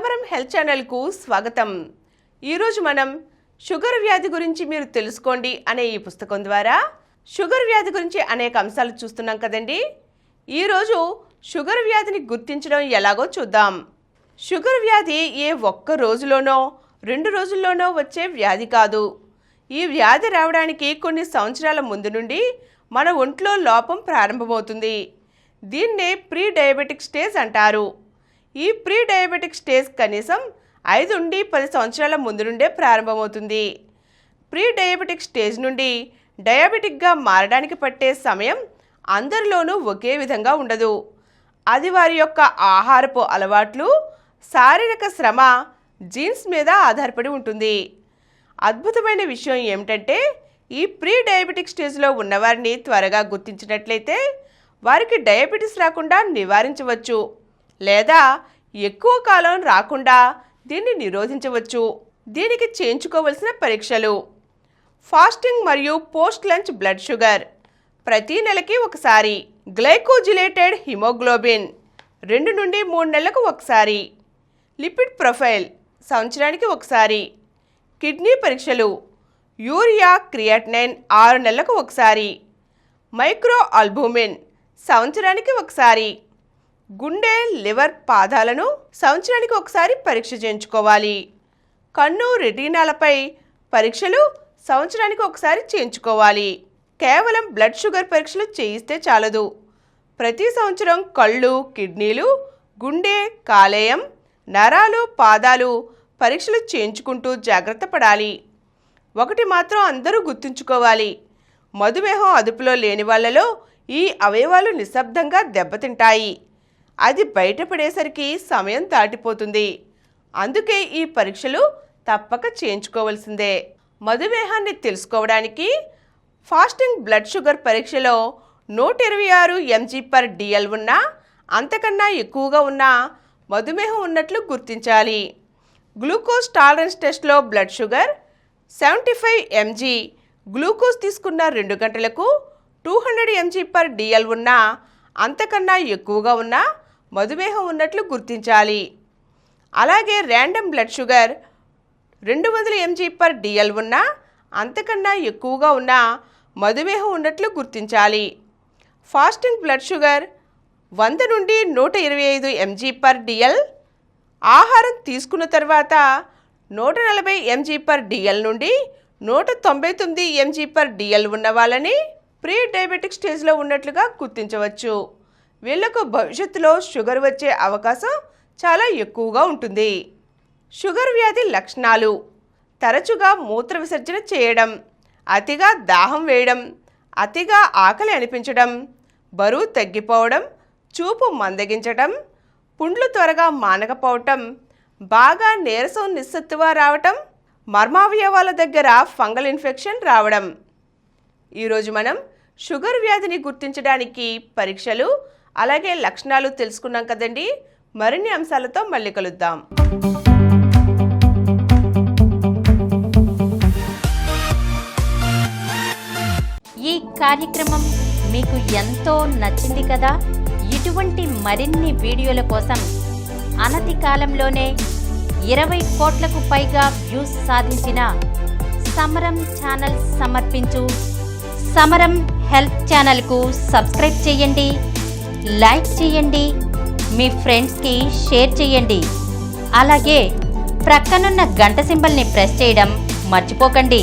సమరం హెల్త్ ఛానల్కు స్వాగతం. ఈరోజు మనం షుగర్ వ్యాధి గురించి మీరు తెలుసుకోండి అనే ఈ పుస్తకం ద్వారా షుగర్ వ్యాధి గురించి అనేక అంశాలు చూస్తున్నాం కదండి. ఈరోజు షుగర్ వ్యాధిని గుర్తించడం ఎలాగో చూద్దాం. షుగర్ వ్యాధి ఏ ఒక్క రోజులోనో 2 రోజుల్లోనో వచ్చే వ్యాధి కాదు. ఈ వ్యాధి రావడానికి కొన్ని సంవత్సరాల ముందు నుండి మన ఒంట్లో లోపం ప్రారంభమవుతుంది. దీన్నే ప్రీ డయాబెటిక్ స్టేజ్ అంటారు. ఈ ప్రీ డయాబెటిక్ స్టేజ్ కనీసం 5 నుండి 10 సంవత్సరాల ముందు నుండే ప్రారంభమవుతుంది. ప్రీ డయాబెటిక్ స్టేజ్ నుండి డయాబెటిక్గా మారడానికి పట్టే సమయం అందరిలోనూ ఒకే విధంగా ఉండదు. అది వారి యొక్క ఆహారపు అలవాట్లు, శారీరక శ్రమ, జీన్స్ మీద ఆధారపడి ఉంటుంది. అద్భుతమైన విషయం ఏమిటంటే ఈ ప్రీ డయాబెటిక్ స్టేజ్లో ఉన్నవారిని త్వరగా గుర్తించినట్లయితే వారికి డయాబెటీస్ రాకుండా నివారించవచ్చు, లేదా ఎక్కువ కాలం రాకుండా దీన్ని నిరోధించవచ్చు. దీనికి చేయించుకోవలసిన పరీక్షలు: ఫాస్టింగ్ మరియు పోస్ట్ లంచ్ బ్లడ్ షుగర్ ప్రతి నెలకి ఒకసారి, గ్లైకోజిలేటెడ్ హిమోగ్లోబిన్ 2 నుండి 3 నెలలకు ఒకసారి, లిపిడ్ ప్రొఫైల్ సంవత్సరానికి ఒకసారి, కిడ్నీ పరీక్షలు, యూరియా క్రియాటినైన్ 6 నెలలకు ఒకసారి, మైక్రో ఆల్బుమిన్ సంవత్సరానికి ఒకసారి, గుండె, లివర్, పాదాలను సంవత్సరానికి ఒకసారి పరీక్ష చేయించుకోవాలి. కన్ను, రెటీనాలపై పరీక్షలు సంవత్సరానికి ఒకసారి చేయించుకోవాలి. కేవలం బ్లడ్ షుగర్ పరీక్షలు చేయిస్తే చాలదు. ప్రతి సంవత్సరం కళ్ళు, కిడ్నీలు, గుండె, కాలేయం, నరాలు, పాదాలు పరీక్షలు చేయించుకుంటూ జాగ్రత్త పడాలి. ఒకటి మాత్రం అందరూ గుర్తుంచుకోవాలి: మధుమేహం అదుపులో లేని వాళ్ళలో ఈ అవయవాలు నిశ్శబ్దంగా దెబ్బతింటాయి. అది బయటపడేసరికి సమయం దాటిపోతుంది. అందుకే ఈ పరీక్షలు తప్పక చేయించుకోవాల్సిందే. మధుమేహాన్ని తెలుసుకోవడానికి ఫాస్టింగ్ బ్లడ్ షుగర్ పరీక్షలో 126 mg/dl ఉన్నా, అంతకన్నా ఎక్కువగా ఉన్నా మధుమేహం ఉన్నట్లు గుర్తించాలి. గ్లూకోజ్ టాలరెన్స్ టెస్ట్లో బ్లడ్ షుగర్ 75 mg, గ్లూకోజ్ తీసుకున్న 2 గంటలకు 200 mg/dl ఉన్నా, అంతకన్నా ఎక్కువగా ఉన్నా మధుమేహం ఉన్నట్లు గుర్తించాలి. అలాగే ర్యాండమ్ బ్లడ్ షుగర్ 200 mg/dl ఉన్నా, అంతకన్నా ఎక్కువగా ఉన్నా మధుమేహం ఉన్నట్లు గుర్తించాలి. ఫాస్టింగ్ బ్లడ్ షుగర్ 100 నుండి 125 mg/dl, ఆహారం తీసుకున్న తర్వాత 140 mg/dl నుండి 199 mg/dl ఉన్న వాళ్ళని ప్రీ డయాబెటిక్ స్టేజ్లో ఉన్నట్లుగా గుర్తించవచ్చు. వీళ్లకు భవిష్యత్తులో షుగర్ వచ్చే అవకాశం చాలా ఎక్కువగా ఉంటుంది. షుగర్ వ్యాధి లక్షణాలు: తరచుగా మూత్ర విసర్జన చేయడం, అతిగా దాహం వేయడం, అతిగా ఆకలి అనిపించడం, బరువు తగ్గిపోవడం, చూపు మందగించడం, పుండ్లు త్వరగా మానకపోవటం, బాగా నీరసం, నిస్సత్తువ రావటం, మర్మావయవాల దగ్గర ఫంగల్ ఇన్ఫెక్షన్ రావడం. ఈరోజు మనం షుగర్ వ్యాధిని గుర్తించడానికి పరీక్షలు అలాగే లక్షణాలు తెలుసుకున్నాం కదండి. మరిన్ని అంశాలతో మళ్ళీ కలుద్దాం. ఈ కార్యక్రమం మీకు ఎంతో నచ్చింది కదా. ఇటువంటి మరిన్ని వీడియోల కోసం అనతి కాలంలోనే 20 కోట్లకు పైగా వ్యూస్ సాధించిన సమరం ఛానల్ సమర్పించు సమరం హెల్త్ ఛానల్కు సబ్స్క్రైబ్ చేయండి, లైక్ చేయండి, మీ ఫ్రెండ్స్కి షేర్ చేయండి. అలాగే ప్రక్కనున్న గంట సింబల్ని ప్రెస్ చేయడం మర్చిపోకండి.